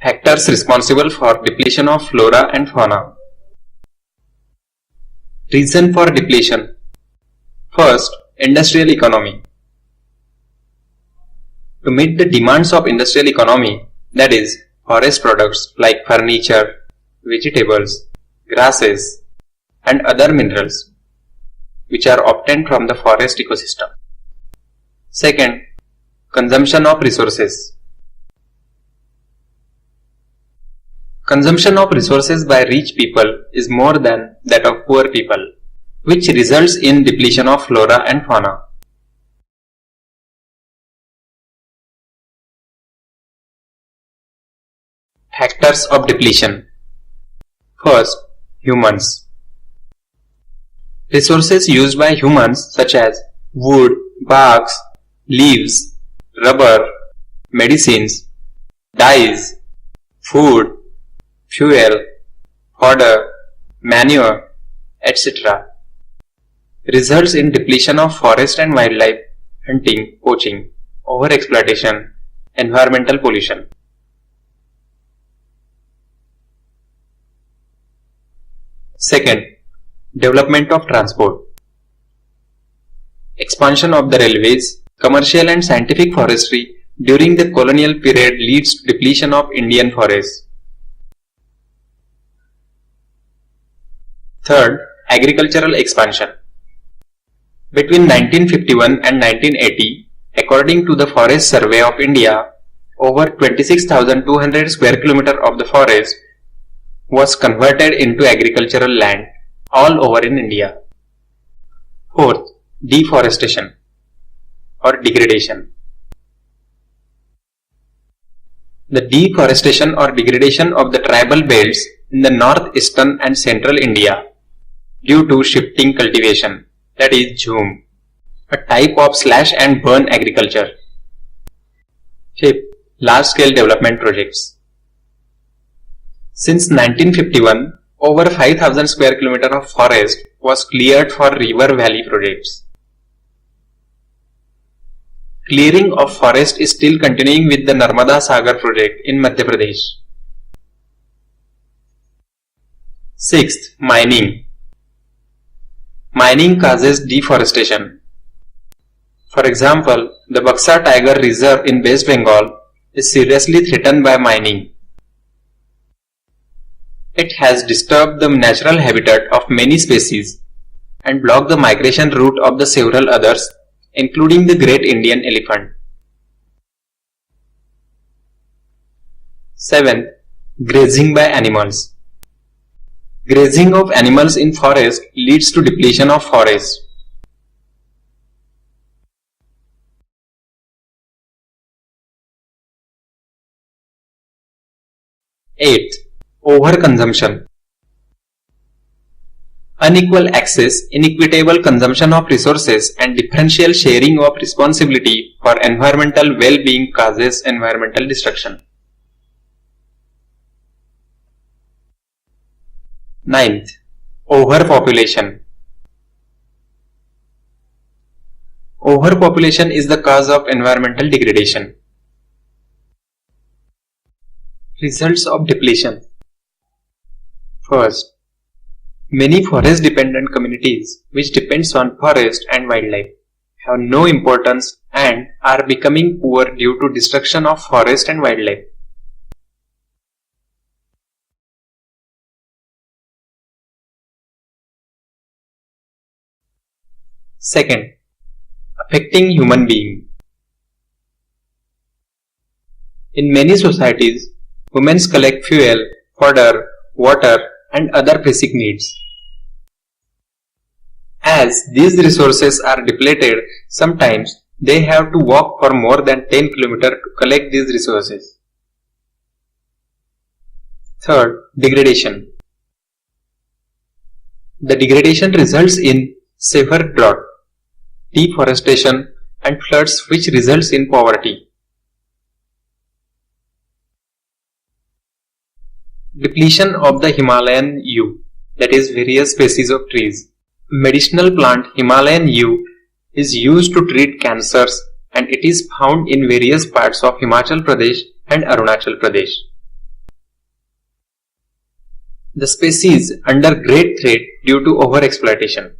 Factors responsible for depletion of flora and fauna. Reason for depletion. First, industrial economy. To meet the demands of industrial economy, that is, forest products like furniture, vegetables, grasses, and other minerals, which are obtained from the forest ecosystem. Second, consumption of resources. Consumption of resources by rich people is more than that of poor people, which results in depletion of flora and fauna. Factors of depletion. First, humans. Resources used by humans such as wood, barks, leaves, rubber, medicines, dyes, food, fuel, fodder, manure, etc. results in depletion of forest and wildlife, hunting, poaching, overexploitation, environmental pollution. Second, development of transport. Expansion of the railways, commercial and scientific forestry during the colonial period leads to depletion of Indian forests. Third, agricultural expansion. Between 1951 and 1980, according to the Forest Survey of India, over 26,200 square kilometers of the forest was converted into agricultural land all over in India. Fourth, deforestation or degradation. The deforestation or degradation of the tribal belts in the northeastern and central India due to shifting cultivation, that is jhum, a type of slash and burn agriculture. Fifth, large-scale development projects. Since 1951, over 5,000 square kilometers of forest was cleared for river valley projects. Clearing of forest is still continuing with the Narmada Sagar project in Madhya Pradesh. Sixth, mining. Mining causes deforestation. For example, the Buxa Tiger Reserve in West Bengal is seriously threatened by mining. It has disturbed the natural habitat of many species and blocked the migration route of the several others, including the great Indian elephant. 7th, grazing by animals. Grazing of animals in forest leads to depletion of forest. 8th, overconsumption. Unequal access, inequitable consumption of resources and differential sharing of responsibility for environmental well-being causes environmental destruction. 9th, overpopulation. Overpopulation is the cause of environmental degradation. Results of depletion. First, many forest-dependent communities which depends on forest and wildlife have no importance and are becoming poor due to destruction of forest and wildlife. Second, affecting human being. In many societies, women collect fuel, fodder, water and other basic needs. As these resources are depleted, sometimes they have to walk for more than 10 km to collect these resources. Third, degradation. The degradation results in severe drought, deforestation and floods which results in poverty. Depletion of the Himalayan yew, that is various species of trees. Medicinal plant Himalayan yew is used to treat cancers and it is found in various parts of Himachal Pradesh and Arunachal Pradesh. The species under great threat due to overexploitation.